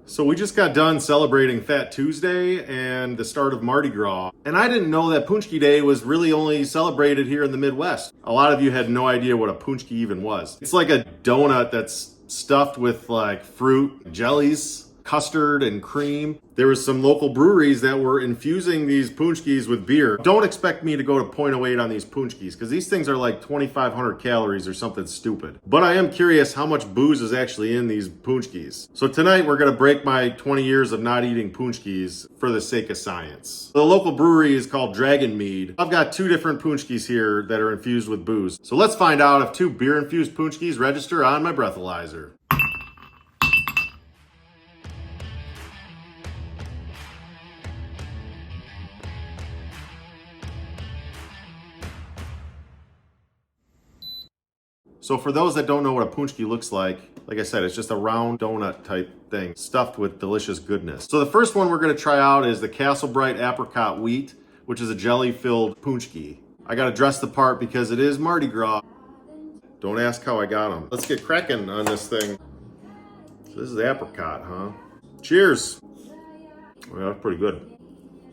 So we just got done celebrating Fat Tuesday and the start of Mardi Gras. And I didn't know that Paczki Day was really only celebrated here in the Midwest. A lot of you had no idea what a paczki even was. It's like a donut that's stuffed with like fruit, jellies, custard, and cream. There was some local breweries that were infusing these paczkis with beer. Don't expect me to go to 0.08 on these paczkis because these things are like 2,500 calories or something stupid. But I am curious how much booze is actually in these paczkis. So tonight we're gonna break my 20 years of not eating paczkis for the sake of science. The local brewery is called Dragonmead. I've got two different paczkis here that are infused with booze. So let's find out if two beer-infused paczkis register on my breathalyzer. So for those that don't know what a paczki looks like I said, it's just a round donut type thing stuffed with delicious goodness. So the first one we're gonna try out is the Castle Bright Apricot Wheat, which is a jelly-filled paczki. I gotta dress the part because it is Mardi Gras. Don't ask how I got them. Let's get cracking on this thing. So this is apricot, huh? Cheers. Oh, yeah, that's pretty good.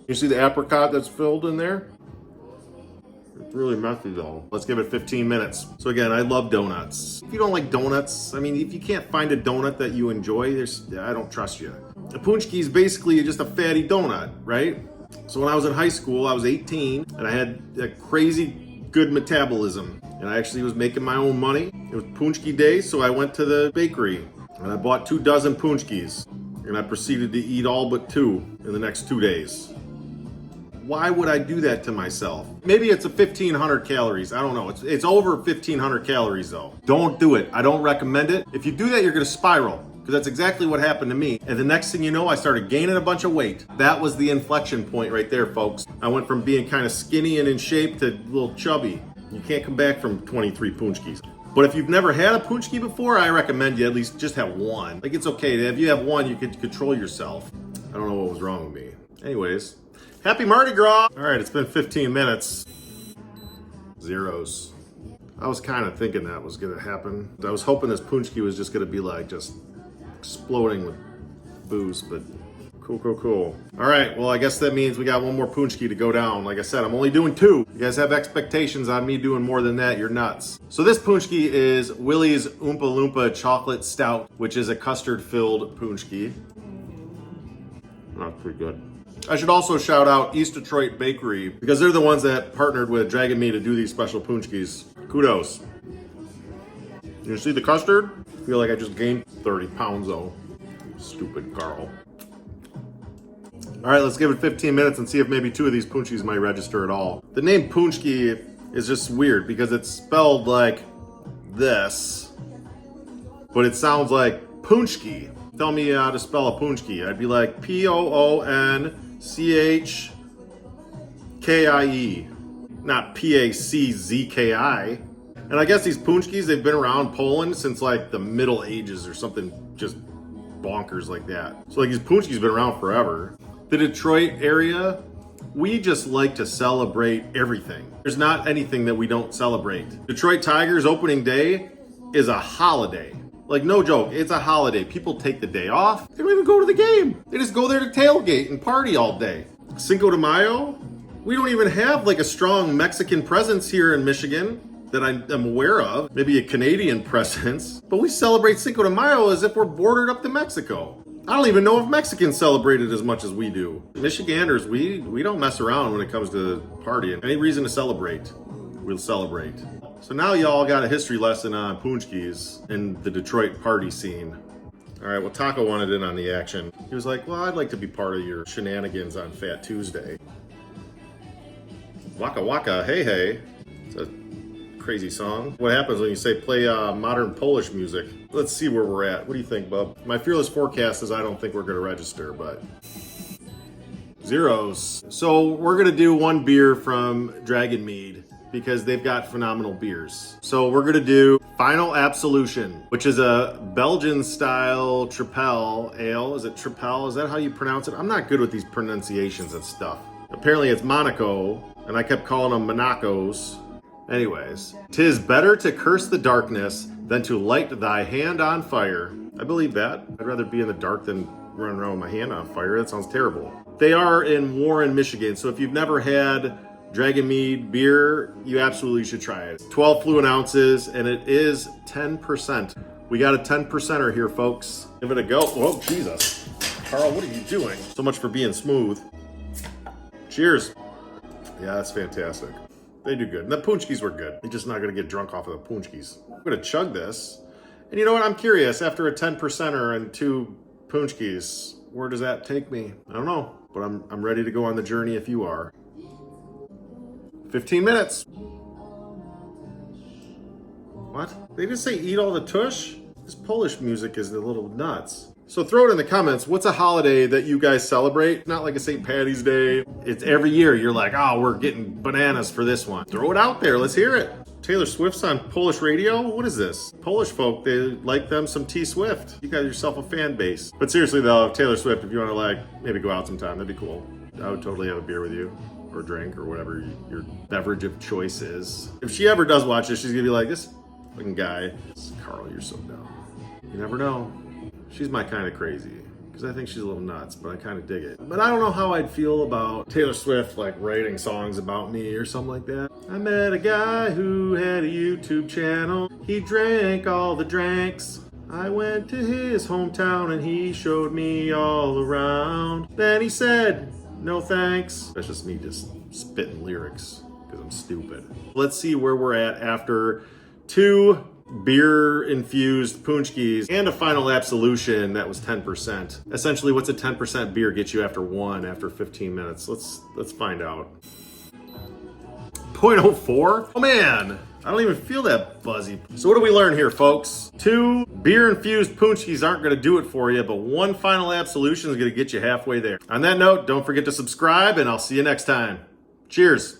You see the apricot that's filled in there? It's really messy though. Let's give it 15 minutes. So again, I love donuts. If you don't like donuts, I mean, if you can't find a donut that you enjoy, I don't trust you. A paczki is basically just a fatty donut, right? So when I was in high school, I was 18 and I had a crazy good metabolism. And I actually was making my own money. It was paczki day, so I went to the bakery and I bought 2 dozen paczkis. And I proceeded to eat all but 2 in the next 2 days. Why would I do that to myself? Maybe it's a 1,500 calories. I don't know. It's over 1,500 calories though. Don't do it. I don't recommend it. If you do that, you're gonna spiral because that's exactly what happened to me. And the next thing you know, I started gaining a bunch of weight. That was the inflection point right there, folks. I went from being kind of skinny and in shape to a little chubby. You can't come back from 23 paczkis. But if you've never had a paczki before, I recommend you at least just have one. Like it's okay. If you have one, you can control yourself. I don't know what was wrong with me. Anyways. Happy Mardi Gras! All right, it's been 15 minutes. Zeros. I was kind of thinking that was gonna happen. I was hoping this paczki was just gonna be like just exploding with booze, but cool. All right, well, I guess that means we got one more paczki to go down. Like I said, I'm only doing 2. You guys have expectations on me doing more than that, you're nuts. So this paczki is Willie's Oompa Loompa Chocolate Stout, which is a custard-filled paczki. That's pretty good. I should also shout out East Detroit Bakery because they're the ones that partnered with Dragonmead to do these special paczkis. Kudos. You see the custard? I feel like I just gained 30 pounds though. Stupid Karl. All right, let's give it 15 minutes and see if maybe 2 of these paczkis might register at all. The name paczki is just weird because it's spelled like this, but it sounds like paczki. Tell me how to spell a paczki. I'd be like P-O-O-N-C-H-K-I-E, not P-A-C-Z-K-I. And I guess these paczkis, they've been around Poland since like the Middle Ages or something just bonkers like that. So like these paczkis been around forever. The Detroit area, we just like to celebrate everything. There's not anything that we don't celebrate. Detroit Tigers opening day is a holiday. Like, no joke, it's a holiday. People take the day off. They don't even go to the game. They just go there to tailgate and party all day. Cinco de Mayo, we don't even have like a strong Mexican presence here in Michigan that I'm aware of. Maybe a Canadian presence. But we celebrate Cinco de Mayo as if we're bordered up to Mexico. I don't even know if Mexicans celebrate it as much as we do. Michiganders, we don't mess around when it comes to partying. Any reason to celebrate, we'll celebrate. So now y'all got a history lesson on paczkis and the Detroit party scene. All right, well, Taco wanted in on the action. He was like, well, I'd like to be part of your shenanigans on Fat Tuesday. Waka waka, hey hey. It's a crazy song. What happens when you say play modern Polish music? Let's see where we're at. What do you think, bub? My fearless forecast is I don't think we're gonna register, but zeros. So we're gonna do 1 beer from Dragonmead because they've got phenomenal beers. So we're gonna do Final Absolution, which is a Belgian style Tripel ale. Is it Tripel? Is that how you pronounce it? I'm not good with these pronunciations and stuff. Apparently it's Monaco, and I kept calling them Monacos. Anyways, 'tis better to curse the darkness than to light thy hand on fire. I believe that. I'd rather be in the dark than running around with my hand on fire. That sounds terrible. They are in Warren, Michigan. So if you've never had Dragonmead beer, you absolutely should try it. 12 fluid ounces, and it is 10%. We got a 10%er here, folks. Give it a go. Oh, Jesus. Karl, what are you doing? So much for being smooth. Cheers. Yeah, that's fantastic. They do good. And the Paczkis were good. You're just not gonna get drunk off of the Paczkis. I'm gonna chug this. And you know what? I'm curious. After a 10%er and 2 Paczkis, where does that take me? I don't know, but I'm ready to go on the journey if you are. 15 minutes. What? They just say eat all the tush? This Polish music is a little nuts. So throw it in the comments. What's a holiday that you guys celebrate? Not like a St. Patty's Day. It's every year you're like, oh, we're getting bananas for this one. Throw it out there. Let's hear it. Taylor Swift's on Polish radio? What is this? Polish folk, they like them some T Swift. You got yourself a fan base. But seriously though, Taylor Swift, if you want to like maybe go out sometime, that'd be cool. I would totally have a beer with you, or drink, or whatever your beverage of choice is. If she ever does watch this, she's gonna be like, this fucking guy. Karl, you're so dumb. You never know. She's my kind of crazy, because I think she's a little nuts, but I kind of dig it. But I don't know how I'd feel about Taylor Swift like writing songs about me or something like that. I met a guy who had a YouTube channel. He drank all the drinks. I went to his hometown and he showed me all around. Then he said, no thanks. That's just me just spitting lyrics because I'm stupid. Let's see where we're at after 2 beer-infused Paczkis and a final absolution that was 10%. Essentially, what's a 10% beer get you after 15 minutes? Let's find out. 0.04? Oh man, I don't even feel that buzzy. So what do we learn here, folks? 2 beer-infused Paczkis aren't gonna do it for you, but 1 final absolution is gonna get you halfway there. On that note, don't forget to subscribe, and I'll see you next time. Cheers.